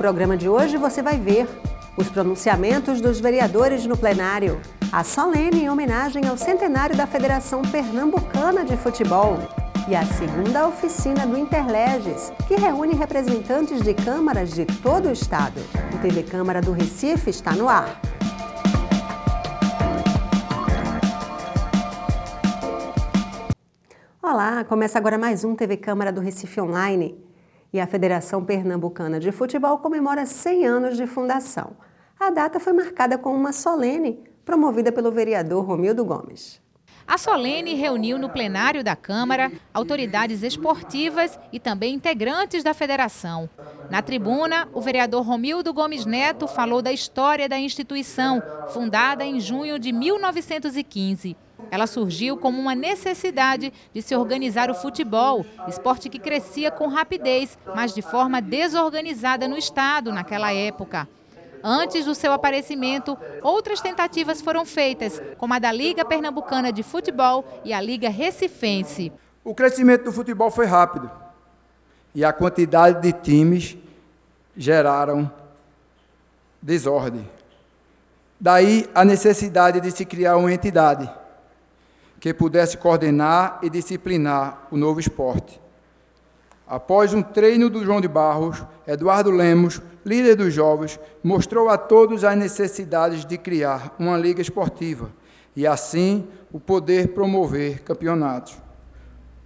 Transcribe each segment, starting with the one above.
programa de hoje você vai ver os pronunciamentos dos vereadores no plenário, a solene em homenagem ao centenário da Federação Pernambucana de Futebol e a segunda oficina do Interleges, que reúne representantes de câmaras de todo o estado. O TV Câmara do Recife está no ar. Olá, começa agora mais um TV Câmara do Recife Online. E a Federação Pernambucana de Futebol comemora 100 anos de fundação. A data foi marcada com uma solene, promovida pelo vereador Romildo Gomes. A solene reuniu no plenário da Câmara autoridades esportivas e também integrantes da federação. Na tribuna, o vereador Romildo Gomes Neto falou da história da instituição, fundada em junho de 1915. Ela surgiu como uma necessidade de se organizar o futebol, esporte que crescia com rapidez, mas de forma desorganizada no estado naquela época. Antes do seu aparecimento, outras tentativas foram feitas, como a da Liga Pernambucana de Futebol e a Liga Recifense. O crescimento do futebol foi rápido e a quantidade de times geraram desordem. Daí a necessidade de se criar uma entidade que pudesse coordenar e disciplinar o novo esporte. Após um treino do João de Barros, Eduardo Lemos, líder dos jovens, mostrou a todos as necessidades de criar uma liga esportiva e, assim, o poder promover campeonatos.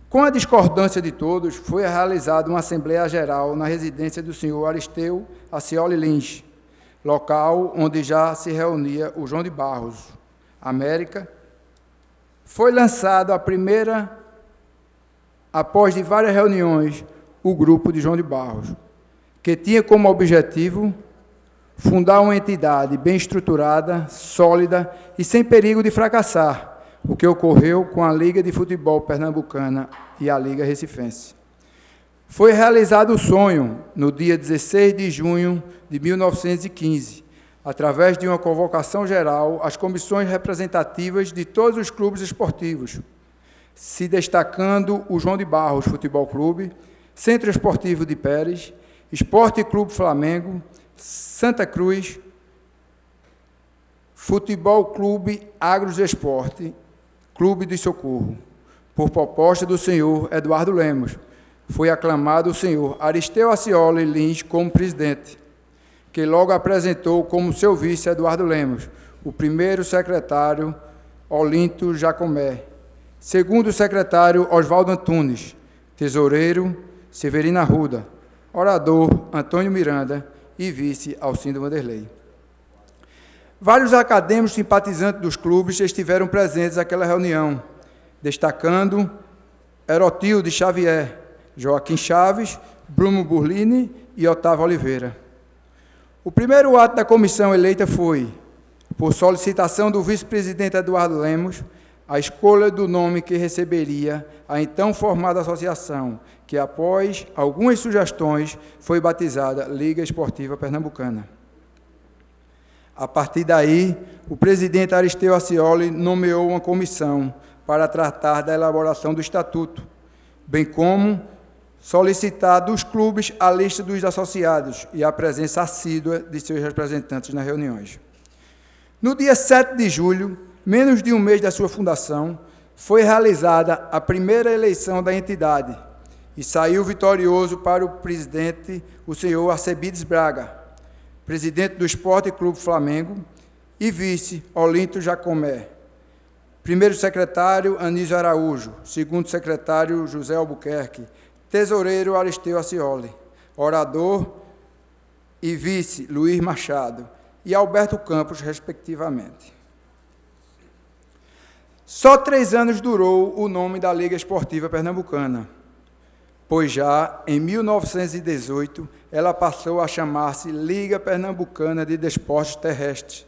Com a discordância de todos, foi realizada uma Assembleia Geral na residência do senhor Aristeu Acioli Lins, local onde já se reunia o João de Barros, América. Foi lançado após de várias reuniões, o grupo de João de Barros, que tinha como objetivo fundar uma entidade bem estruturada, sólida e sem perigo de fracassar, o que ocorreu com a Liga de Futebol Pernambucana e a Liga Recifense. Foi realizado o sonho no dia 16 de junho de 1915, através de uma convocação geral às comissões representativas de todos os clubes esportivos, se destacando o João de Barros Futebol Clube, Centro Esportivo de Pérez, Esporte Clube Flamengo, Santa Cruz, Futebol Clube Agros Esporte, Clube de Socorro. Por proposta do senhor Eduardo Lemos, foi aclamado o senhor Aristeu Acioli Lins como presidente, que logo apresentou como seu vice Eduardo Lemos, o primeiro secretário Olinto Jacomé, segundo secretário Oswaldo Antunes, tesoureiro Severino Arruda, orador Antônio Miranda e vice Alcindo Vanderlei. Vários acadêmicos simpatizantes dos clubes estiveram presentes naquela reunião, destacando Herotilde Xavier, Joaquim Chaves, Bruno Burlini e Otávio Oliveira. O primeiro ato da comissão eleita foi, por solicitação do vice-presidente Eduardo Lemos, a escolha do nome que receberia a então formada associação, que, após algumas sugestões, foi batizada Liga Esportiva Pernambucana. A partir daí, o presidente Aristeu Acioli nomeou uma comissão para tratar da elaboração do estatuto, bem como solicitar dos clubes a lista dos associados e a presença assídua de seus representantes nas reuniões. No dia 7 de julho, menos de um mês da sua fundação, foi realizada a primeira eleição da entidade e saiu vitorioso para o presidente, o senhor Arcebides Braga, presidente do Esporte Clube Flamengo, e vice, Olinto Jacomé. Primeiro secretário, Anísio Araújo. Segundo secretário, José Albuquerque. Tesoureiro, Aristeu Acioli. Orador e vice, Luiz Machado. E Alberto Campos, respectivamente. Só 3 anos durou o nome da Liga Esportiva Pernambucana, pois já em 1918 ela passou a chamar-se Liga Pernambucana de Desportos Terrestres.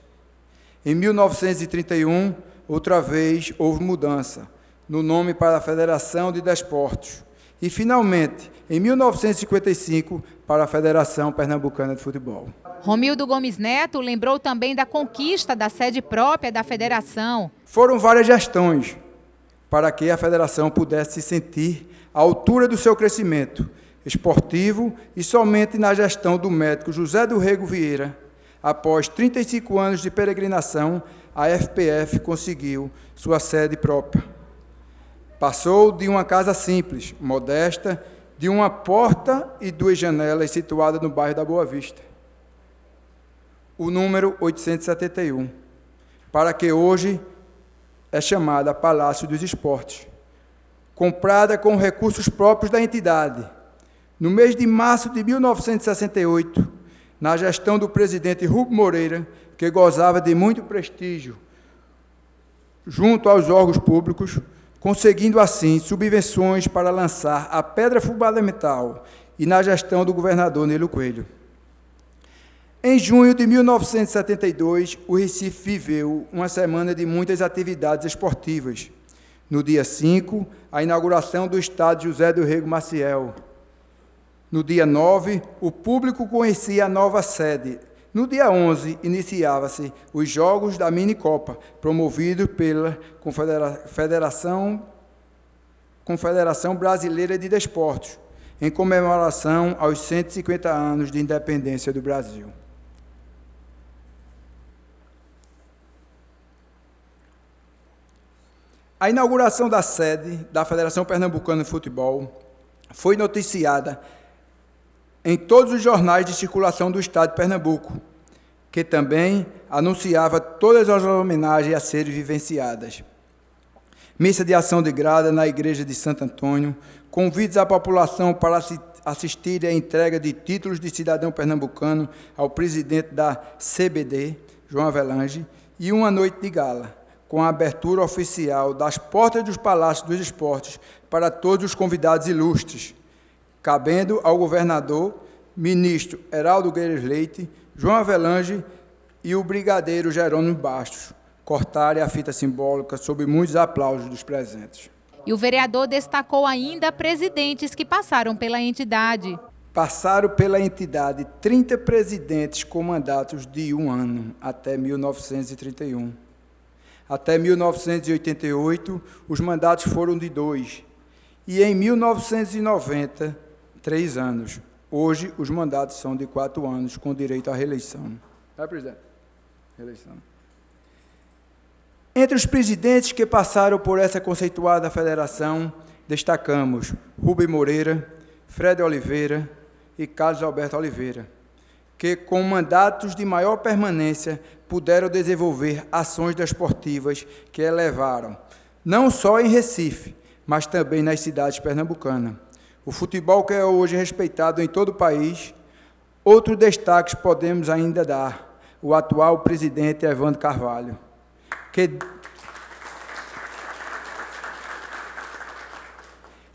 Em 1931, outra vez houve mudança no nome para a Federação de Desportos. E, finalmente, em 1955, para a Federação Pernambucana de Futebol. Romildo Gomes Neto lembrou também da conquista da sede própria da federação. Foram várias gestões para que a federação pudesse se sentir à altura do seu crescimento, esportivo e somente na gestão do médico José do Rego Vieira, após 35 anos de peregrinação, a FPF conseguiu sua sede própria. Passou de uma casa simples, modesta, de uma porta e 2 janelas situada no bairro da Boa Vista, o número 871, para que hoje é chamada Palácio dos Esportes, comprada com recursos próprios da entidade. No mês de março de 1968, na gestão do presidente Rubem Moreira, que gozava de muito prestígio junto aos órgãos públicos, conseguindo assim subvenções para lançar a pedra fundamental, e na gestão do governador Nélio Coelho. Em junho de 1972, o Recife viveu uma semana de muitas atividades esportivas. No dia 5, a inauguração do estádio José do Rego Maciel. No dia 9, o público conhecia a nova sede. No dia 11, iniciava-se os Jogos da Minicopa, promovidos pela Confederação Brasileira de Desportos, em comemoração aos 150 anos de independência do Brasil. A inauguração da sede da Federação Pernambucana de Futebol foi noticiada em todos os jornais de circulação do Estado de Pernambuco, que também anunciava todas as homenagens a serem vivenciadas. Missa de ação de grada na Igreja de Santo Antônio, convites à população para assistir à entrega de títulos de cidadão pernambucano ao presidente da CBD, João Avelange, e uma noite de gala, com a abertura oficial das portas dos Palácios dos Esportes para todos os convidados ilustres, cabendo ao governador, ministro Heraldo Guedes Leite, João Avelange e o brigadeiro Jerônimo Bastos, cortarem a fita simbólica sob muitos aplausos dos presentes. E o vereador destacou ainda presidentes que passaram pela entidade. Passaram pela entidade 30 presidentes com mandatos de 1 ano, até 1931. Até 1988, os mandatos foram de 2. E em 1990, 3 anos. Hoje, os mandatos são de 4 anos, com direito à reeleição. Presidente? Reeleição. Entre os presidentes que passaram por essa conceituada federação, destacamos Rubem Moreira, Fred Oliveira e Carlos Alberto Oliveira, que, com mandatos de maior permanência, puderam desenvolver ações desportivas que elevaram, não só em Recife, mas também nas cidades pernambucanas. O futebol que é hoje respeitado em todo o país. Outros destaques podemos ainda dar: o atual presidente Evandro Carvalho,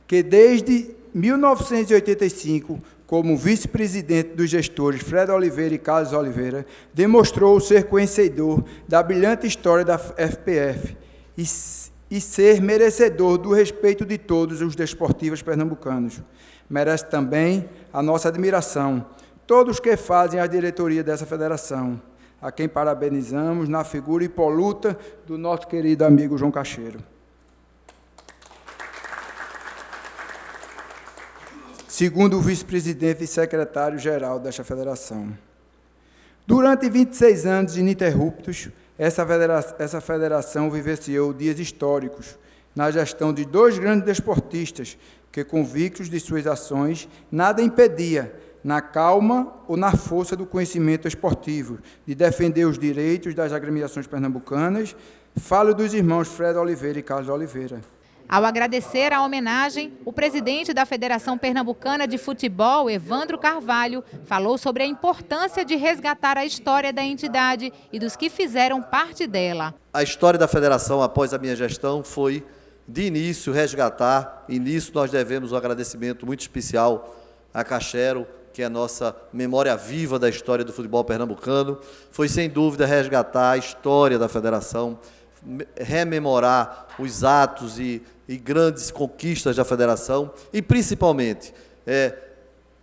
que desde 1985, como vice-presidente dos gestores Fred Oliveira e Carlos Oliveira, demonstrou ser conhecedor da brilhante história da FPF e ser merecedor do respeito de todos os desportivos pernambucanos. Merece também a nossa admiração todos que fazem a diretoria dessa federação, a quem parabenizamos na figura impoluta do nosso querido amigo João Cacheiro. Segundo o vice-presidente e secretário-geral desta federação. Durante 26 anos ininterruptos, essa federação vivenciou dias históricos na gestão de 2 grandes desportistas que, convictos de suas ações, nada impedia, na calma ou na força do conhecimento esportivo, de defender os direitos das agremiações pernambucanas. Falo dos irmãos Fred Oliveira e Carlos Oliveira. Ao agradecer a homenagem, o presidente da Federação Pernambucana de Futebol, Evandro Carvalho, falou sobre a importância de resgatar a história da entidade e dos que fizeram parte dela. A história da federação, após a minha gestão, foi, de início, resgatar, e nisso nós devemos um agradecimento muito especial a Cachero, que é a nossa memória viva da história do futebol pernambucano. Foi, sem dúvida, resgatar a história da federação, rememorar os atos e grandes conquistas da federação e, principalmente,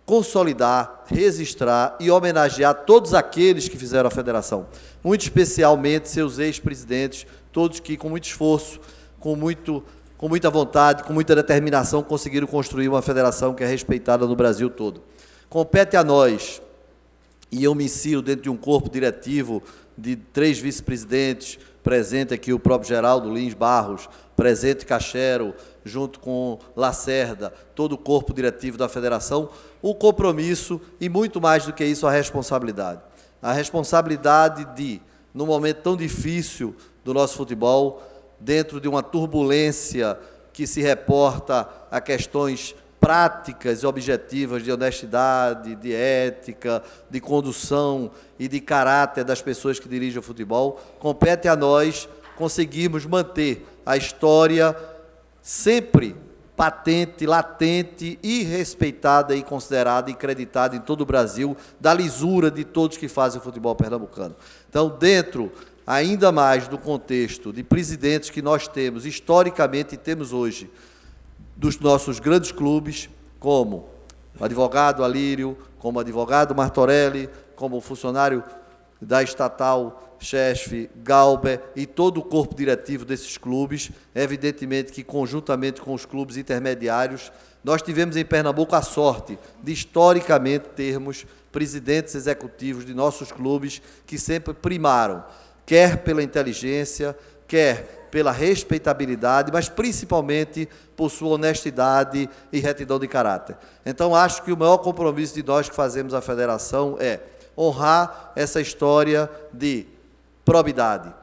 consolidar, registrar e homenagear todos aqueles que fizeram a federação, muito especialmente seus ex-presidentes, todos que, com muito esforço, com com muita vontade, com muita determinação, conseguiram construir uma federação que é respeitada no Brasil todo. Compete a nós, e eu me insiro dentro de um corpo diretivo de 3 vice-presidentes, presente aqui o próprio Geraldo Lins Barros, presente Cachero, junto com Lacerda, todo o corpo diretivo da federação, o compromisso e, muito mais do que isso, a responsabilidade. A responsabilidade de, num momento tão difícil do nosso futebol, dentro de uma turbulência que se reporta a questões práticas e objetivas de honestidade, de ética, de condução e de caráter das pessoas que dirigem o futebol, compete a nós conseguirmos manter a história sempre patente, latente e respeitada e considerada e creditada em todo o Brasil, da lisura de todos que fazem o futebol pernambucano. Então, dentro ainda mais do contexto de presidentes que nós temos, historicamente, e temos hoje, dos nossos grandes clubes, como o advogado Alírio, como o advogado Martorelli, como o funcionário da estatal Chesf, Galber e todo o corpo diretivo desses clubes, evidentemente que conjuntamente com os clubes intermediários, nós tivemos em Pernambuco a sorte de historicamente termos presidentes executivos de nossos clubes que sempre primaram, quer pela inteligência, quer pela respeitabilidade, mas principalmente por sua honestidade e retidão de caráter. Então, acho que o maior compromisso de nós que fazemos a federação é honrar essa história de probidade,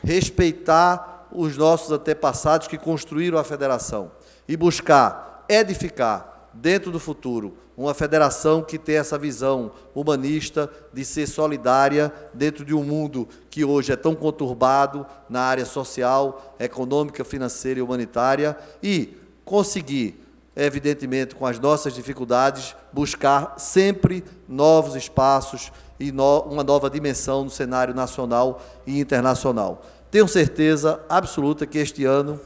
respeitar os nossos antepassados que construíram a federação e buscar edificar, dentro do futuro, uma federação que tem essa visão humanista de ser solidária dentro de um mundo que hoje é tão conturbado na área social, econômica, financeira e humanitária e conseguir, evidentemente, com as nossas dificuldades, buscar sempre novos espaços e uma nova dimensão no cenário nacional e internacional. Tenho certeza absoluta que este ano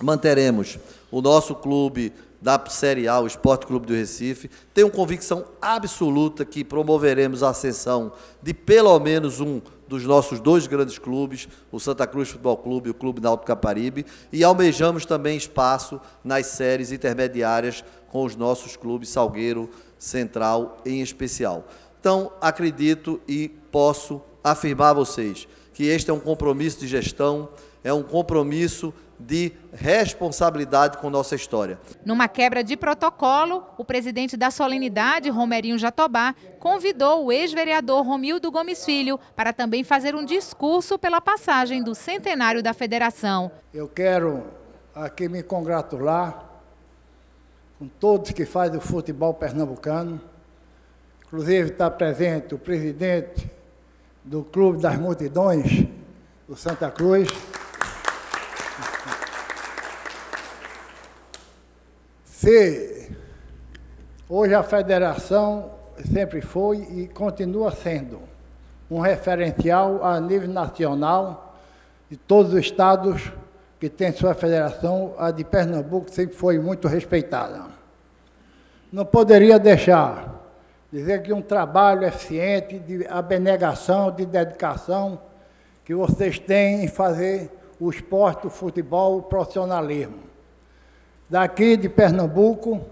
manteremos o nosso clube da Série A, o Esporte Clube do Recife. Tenho convicção absoluta que promoveremos a ascensão de pelo menos um dos nossos 2 grandes clubes, o Santa Cruz Futebol Clube e o Clube Náutico Caparibe, e almejamos também espaço nas séries intermediárias com os nossos clubes Salgueiro, Central em especial. Então, acredito e posso afirmar a vocês que este é um compromisso de gestão, é um compromisso de responsabilidade com nossa história. Numa quebra de protocolo, o presidente da solenidade, Romerinho Jatobá, convidou o ex-vereador Romildo Gomes Filho para também fazer um discurso pela passagem do centenário da federação. Eu quero aqui me congratular com todos que fazem o futebol pernambucano. Inclusive está presente o presidente do Clube das Multidões, do Santa Cruz. Hoje a federação sempre foi e continua sendo um referencial a nível nacional de todos os estados que têm sua federação, a de Pernambuco sempre foi muito respeitada. Não poderia deixar dizer que um trabalho eficiente, de abnegação, de dedicação que vocês têm em fazer o esporte, o futebol, o profissionalismo. Daqui de Pernambuco,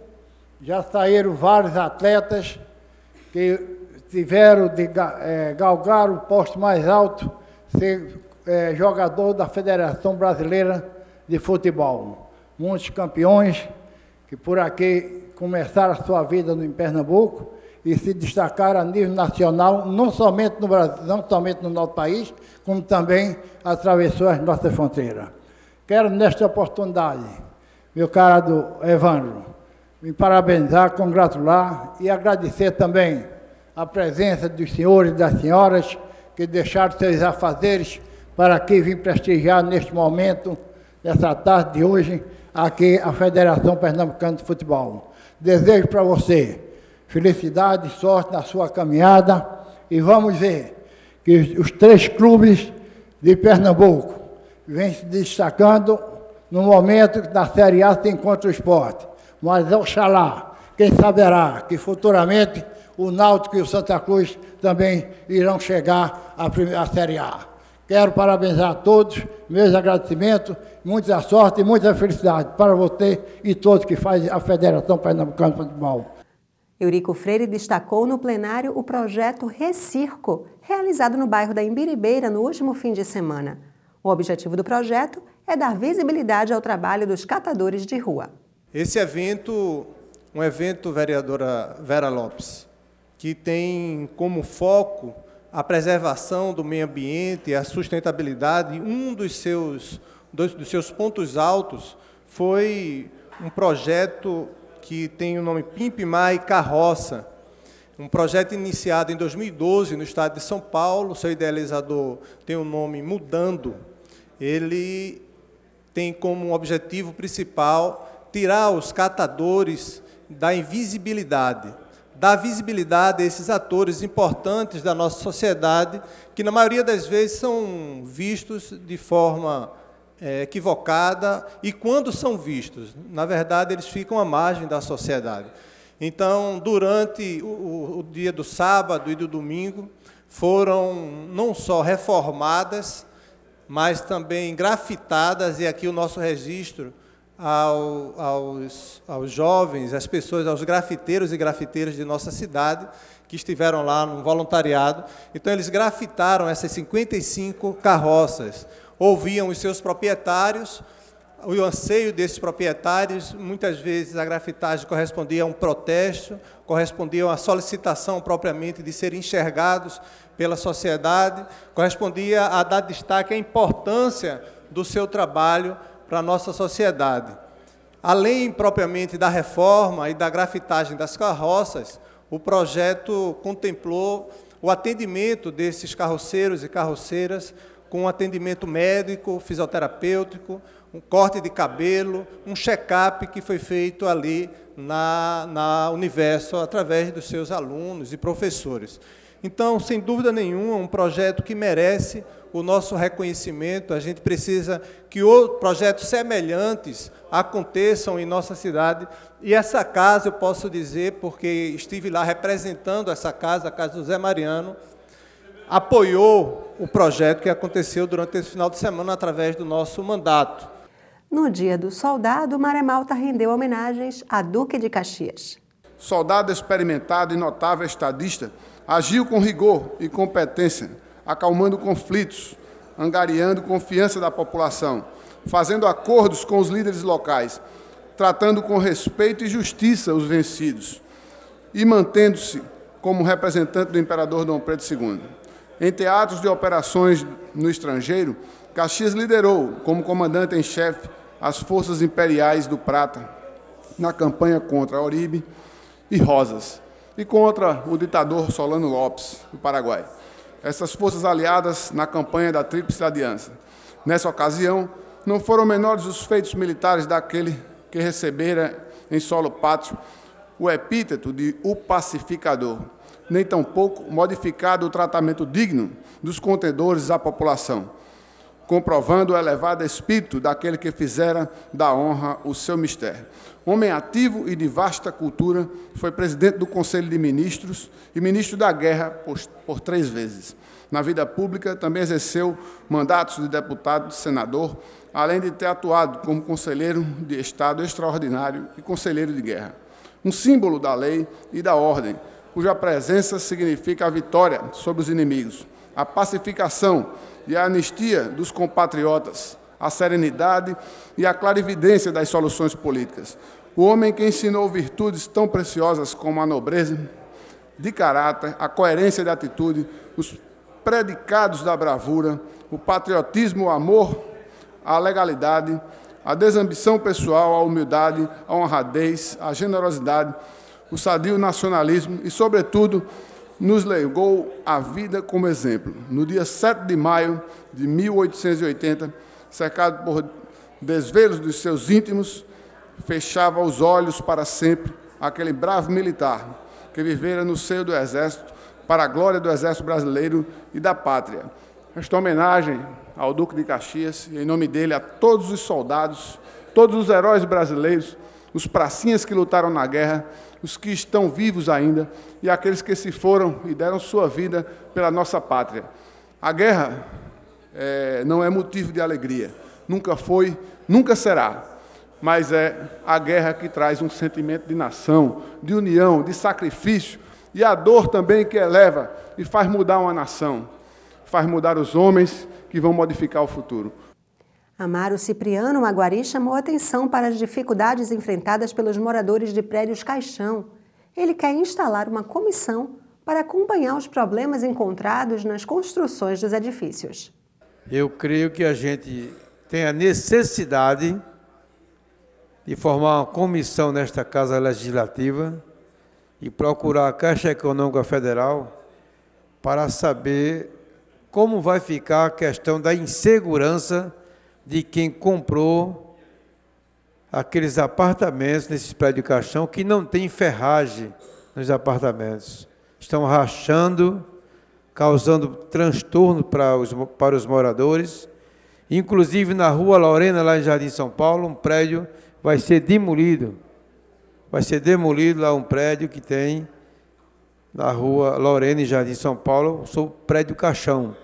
já saíram vários atletas que tiveram de galgar o posto mais alto, ser jogador da Federação Brasileira de Futebol. Muitos campeões que por aqui começaram a sua vida em Pernambuco e se destacaram a nível nacional, não somente no Brasil, não somente no nosso país, como também atravessou as nossas fronteiras. Quero, nesta oportunidade, meu caro Evandro, me parabenizar, congratular e agradecer também a presença dos senhores e das senhoras que deixaram seus afazeres para aqui vir prestigiar neste momento, nessa tarde de hoje, aqui a Federação Pernambucana de Futebol. Desejo para você felicidade e sorte na sua caminhada e vamos ver que os 3 clubes de Pernambuco vêm se destacando no momento que na Série A se encontra o esporte. Mas, oxalá, quem saberá que futuramente o Náutico e o Santa Cruz também irão chegar à Série A. Quero parabenizar a todos, meus agradecimentos, muita sorte e muita felicidade para você e todos que fazem a Federação Pernambucana de Futebol. Eurico Freire destacou no plenário o projeto Recirco, realizado no bairro da Imbiribeira no último fim de semana. O objetivo do projeto é dar visibilidade ao trabalho dos catadores de rua. Esse evento, um evento, vereadora Vera Lopes, que tem como foco a preservação do meio ambiente e a sustentabilidade. Um dos seus pontos altos foi um projeto que tem o nome Pimpimai Carroça, um projeto iniciado em 2012 no estado de São Paulo. Seu idealizador tem o nome Mudando. Ele tem como objetivo principal tirar os catadores da invisibilidade, dar visibilidade a esses atores importantes da nossa sociedade, que na maioria das vezes são vistos de forma equivocada, e quando são vistos, na verdade, eles ficam à margem da sociedade. Então, durante o dia do sábado e do domingo, foram não só reformadas, mas também grafitadas, e aqui o nosso registro aos jovens, às pessoas, aos grafiteiros e grafiteiras de nossa cidade, que estiveram lá no voluntariado. Então, eles grafitaram essas 55 carroças, ouviam os seus proprietários, o anseio desses proprietários. Muitas vezes a grafitagem correspondia a um protesto, correspondia a uma solicitação propriamente de serem enxergados pela sociedade, correspondia a dar destaque à importância do seu trabalho para a nossa sociedade. Além propriamente da reforma e da grafitagem das carroças, o projeto contemplou o atendimento desses carroceiros e carroceiras com atendimento médico, fisioterapêutico, um corte de cabelo, um check-up que foi feito ali na Universo, através dos seus alunos e professores. Então, sem dúvida nenhuma, um projeto que merece o nosso reconhecimento. A gente precisa que projetos semelhantes aconteçam em nossa cidade. E essa casa, eu posso dizer, porque estive lá representando essa casa, a Casa do Zé Mariano, apoiou o projeto que aconteceu durante esse final de semana através do nosso mandato. No Dia do Soldado, Maré Malta rendeu homenagens a Duque de Caxias. Soldado experimentado e notável estadista, agiu com rigor e competência, acalmando conflitos, angariando confiança da população, fazendo acordos com os líderes locais, tratando com respeito e justiça os vencidos e mantendo-se como representante do imperador Dom Pedro II. Em teatros de operações no estrangeiro, Caxias liderou, como comandante em chefe, as forças imperiais do Prata na campanha contra Oribe e Rosas e contra o ditador Solano Lopes, do Paraguai. Essas forças aliadas na campanha da Tríplice Aliança. Nessa ocasião, não foram menores os feitos militares daquele que recebera em solo pátrio o epíteto de o pacificador, nem tampouco modificado o tratamento digno dos contendores à população, comprovando o elevado espírito daquele que fizera da honra o seu mistério. Homem ativo e de vasta cultura, foi presidente do Conselho de Ministros e ministro da Guerra por 3 vezes. Na vida pública, também exerceu mandatos de deputado e senador, além de ter atuado como conselheiro de Estado extraordinário e conselheiro de guerra. Um símbolo da lei e da ordem, cuja presença significa a vitória sobre os inimigos, a pacificação e a anistia dos compatriotas, a serenidade e a clarividência das soluções políticas. O homem que ensinou virtudes tão preciosas como a nobreza de caráter, a coerência de atitude, os predicados da bravura, o patriotismo, o amor, a legalidade, a desambição pessoal, a humildade, a honradez, a generosidade, o sadio nacionalismo e, sobretudo, nos legou a vida como exemplo. No dia 7 de maio de 1880, cercado por desvelos dos seus íntimos, fechava os olhos para sempre aquele bravo militar que vivera no seio do Exército, para a glória do Exército Brasileiro e da pátria. Esta homenagem ao Duque de Caxias, e em nome dele a todos os soldados, todos os heróis brasileiros, os pracinhas que lutaram na guerra, os que estão vivos ainda e aqueles que se foram e deram sua vida pela nossa pátria. A guerra não é motivo de alegria. Nunca foi, nunca será. Mas é a guerra que traz um sentimento de nação, de união, de sacrifício, e a dor também que eleva e faz mudar uma nação, faz mudar os homens que vão modificar o futuro. Amaro Cipriano Maguari chamou atenção para as dificuldades enfrentadas pelos moradores de prédios caixão. Ele quer instalar uma comissão para acompanhar os problemas encontrados nas construções dos edifícios. Eu creio que a gente tem a necessidade de formar uma comissão nesta Casa Legislativa e procurar a Caixa Econômica Federal para saber como vai ficar a questão da insegurança de quem comprou aqueles apartamentos nesses prédios de caixão que não tem ferragem nos apartamentos. Estão rachando, causando transtorno para os moradores. Inclusive, na Rua Lorena, lá em Jardim São Paulo, um prédio vai ser demolido. Vai ser demolido lá um prédio que tem na Rua Lorena, em Jardim São Paulo, o prédio caixão.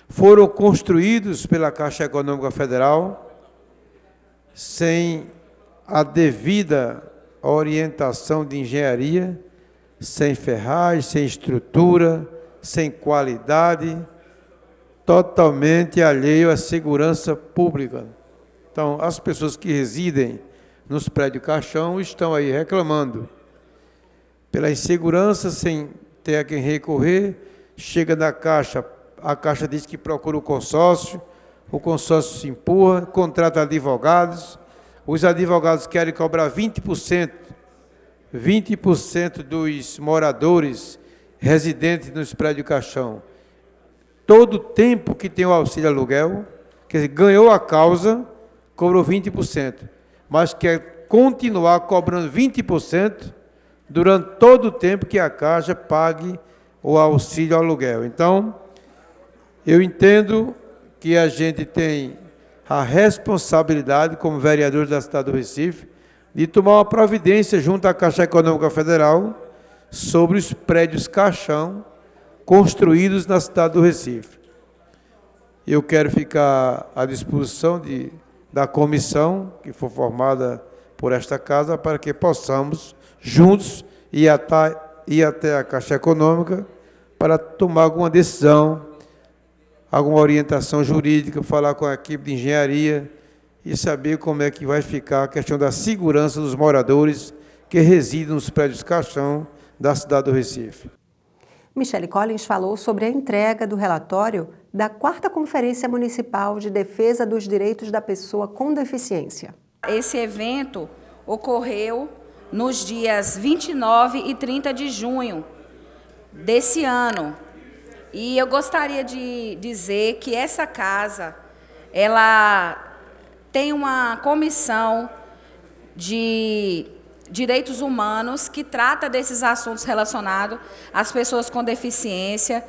Foram construídos pela Caixa Econômica Federal sem a devida orientação de engenharia, sem ferragem, sem estrutura, sem qualidade, totalmente alheio à segurança pública. Então, as pessoas que residem nos prédios caixão estão aí reclamando pela insegurança, sem ter a quem recorrer, chega da Caixa, a Caixa diz que procura o consórcio se empurra, contrata advogados, os advogados querem cobrar 20% dos moradores residentes nos prédios caixão. Todo o tempo que tem o auxílio aluguel, quer dizer, ganhou a causa, cobrou 20%, mas quer continuar cobrando 20% durante todo o tempo que a Caixa pague o auxílio aluguel. Então, eu entendo que a gente tem a responsabilidade, como vereador da cidade do Recife, de tomar uma providência junto à Caixa Econômica Federal sobre os prédios caixão construídos na cidade do Recife. Eu quero ficar à disposição da comissão que for formada por esta casa para que possamos, juntos, ir até a Caixa Econômica para tomar alguma decisão, alguma orientação jurídica, falar com a equipe de engenharia e saber como é que vai ficar a questão da segurança dos moradores que residem nos prédios caixão da cidade do Recife. Michele Collins falou sobre a entrega do relatório da 4ª Conferência Municipal de Defesa dos Direitos da Pessoa com Deficiência. Esse evento ocorreu nos dias 29 e 30 de junho desse ano. E eu gostaria de dizer que essa casa, ela tem uma comissão de direitos humanos que trata desses assuntos relacionados às pessoas com deficiência.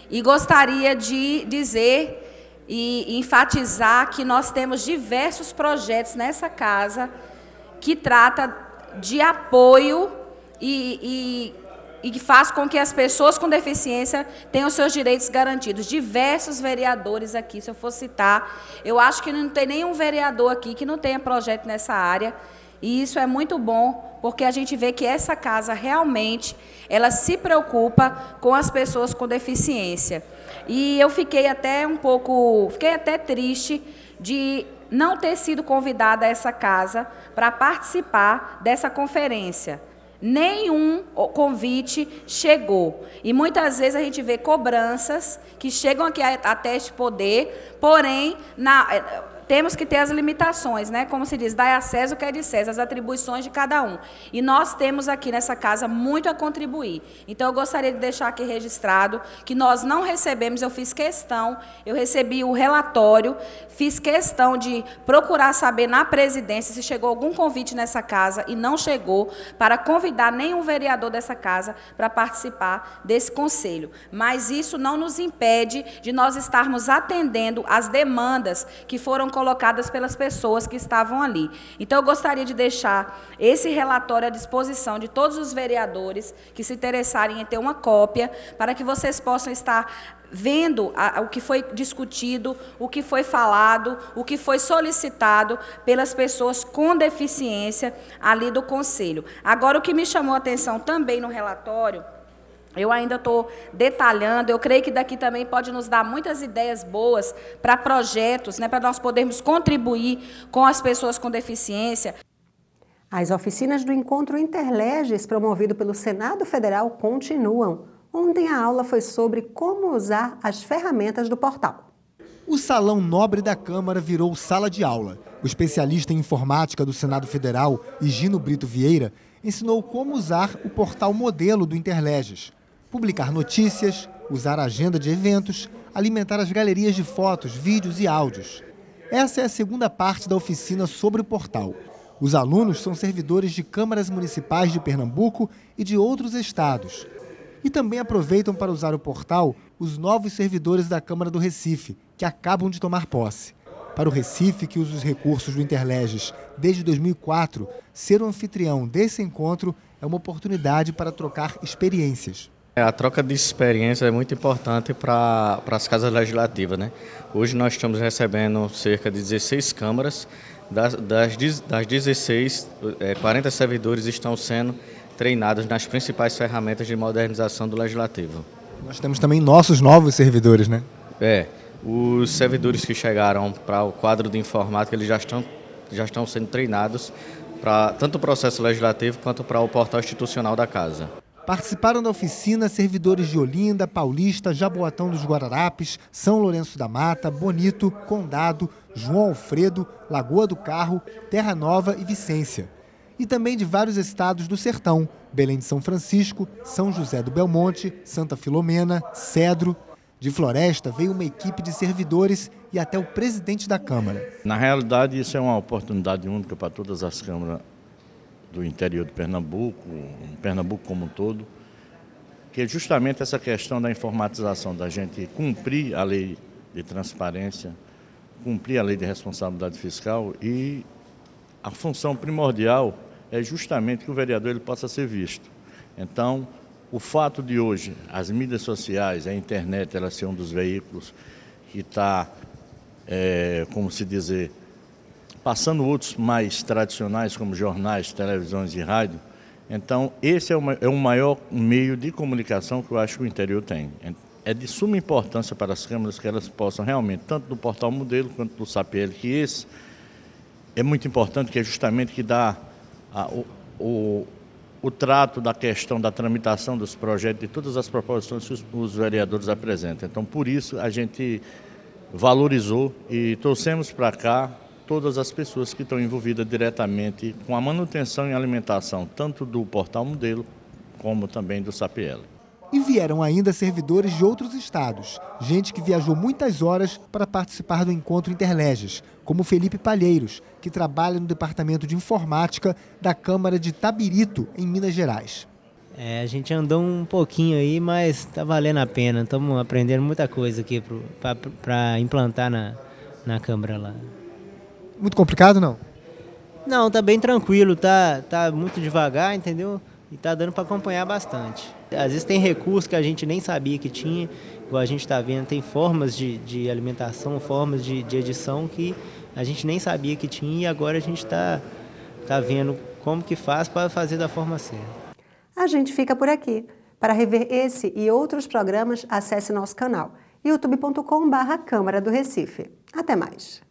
E gostaria de dizer e enfatizar que nós temos diversos projetos nessa casa que trata de apoio e que faz com que as pessoas com deficiência tenham seus direitos garantidos. Diversos vereadores aqui, se eu for citar, eu acho que não tem nenhum vereador aqui que não tenha projeto nessa área, e isso é muito bom, porque a gente vê que essa casa realmente, ela se preocupa com as pessoas com deficiência. E eu fiquei até triste de não ter sido convidada a essa casa para participar dessa conferência. Nenhum convite chegou. E muitas vezes a gente vê cobranças que chegam aqui até este poder, porém, temos que ter as limitações, né? Como se diz, dai a César o que é de César, as atribuições de cada um. E nós temos aqui nessa casa muito a contribuir. Então, eu gostaria de deixar aqui registrado que nós não recebemos, eu recebi o relatório, fiz questão de procurar saber na presidência se chegou algum convite nessa casa e não chegou, para convidar nenhum vereador dessa casa para participar desse conselho. Mas isso não nos impede de nós estarmos atendendo às demandas que foram colocadas pelas pessoas que estavam ali. Então, eu gostaria de deixar esse relatório à disposição de todos os vereadores que se interessarem em ter uma cópia, para que vocês possam estar vendo o que foi discutido, o que foi falado, o que foi solicitado pelas pessoas com deficiência ali do Conselho. Agora, o que me chamou a atenção também no relatório, eu ainda estou detalhando, eu creio que daqui também pode nos dar muitas ideias boas para projetos, para nós podermos contribuir com as pessoas com deficiência. As oficinas do Encontro Interleges, promovido pelo Senado Federal, continuam. Ontem a aula foi sobre como usar as ferramentas do portal. O Salão Nobre da Câmara virou sala de aula. O especialista em informática do Senado Federal, Higino Brito Vieira, ensinou como usar o portal modelo do Interleges. Publicar notícias, usar a agenda de eventos, alimentar as galerias de fotos, vídeos e áudios. Essa é a segunda parte da oficina sobre o portal. Os alunos são servidores de câmaras municipais de Pernambuco e de outros estados. E também aproveitam para usar o portal os novos servidores da Câmara do Recife, que acabam de tomar posse. Para o Recife, que usa os recursos do Interleges desde 2004, ser o anfitrião desse encontro é uma oportunidade para trocar experiências. A troca de experiência é muito importante para as casas legislativas, né? Hoje nós estamos recebendo cerca de 16 câmaras, das 16, 40 servidores estão sendo treinados nas principais ferramentas de modernização do Legislativo. Nós temos também nossos novos servidores, né? Os servidores que chegaram para o quadro de informática, eles já estão sendo treinados para tanto o processo legislativo quanto para o portal institucional da Casa. Participaram da oficina servidores de Olinda, Paulista, Jaboatão dos Guararapes, São Lourenço da Mata, Bonito, Condado, João Alfredo, Lagoa do Carro, Terra Nova e Vicência. E também de vários estados do Sertão, Belém de São Francisco, São José do Belmonte, Santa Filomena, Cedro. De Floresta veio uma equipe de servidores e até o presidente da Câmara. Na realidade, isso é uma oportunidade única para todas as câmaras do interior de Pernambuco como um todo, que é justamente essa questão da informatização, da gente cumprir a lei de transparência, cumprir a lei de responsabilidade fiscal, e a função primordial é justamente que o vereador ele possa ser visto. Então, o fato de hoje as mídias sociais, a internet, ela ser um dos veículos que está, como se dizer, passando outros mais tradicionais, como jornais, televisões e rádio. Então, esse é o maior meio de comunicação que eu acho que o interior tem. É de suma importância para as câmaras que elas possam realmente, tanto do portal modelo quanto do SAPL, que esse é muito importante, que é justamente que dá o trato da questão da tramitação dos projetos, de todas as proposições que os vereadores apresentam. Então, por isso, a gente valorizou e trouxemos para cá todas as pessoas que estão envolvidas diretamente com a manutenção e alimentação, tanto do portal modelo, como também do SAPL. E vieram ainda servidores de outros estados, gente que viajou muitas horas para participar do Encontro Interleges, como Felipe Palheiros, que trabalha no Departamento de Informática da Câmara de Tabirito, em Minas Gerais. A gente andou um pouquinho aí, mas está valendo a pena. Estamos aprendendo muita coisa aqui para implantar na Câmara lá. Muito complicado, não? Não, tá bem tranquilo, tá muito devagar, entendeu? E tá dando para acompanhar bastante. Às vezes tem recursos que a gente nem sabia que tinha, igual a gente está vendo, tem formas de alimentação, formas de edição que a gente nem sabia que tinha, e agora a gente tá vendo como que faz para fazer da forma certa. A gente fica por aqui. Para rever esse e outros programas, acesse nosso canal youtube.com/Câmara do Recife. Até mais.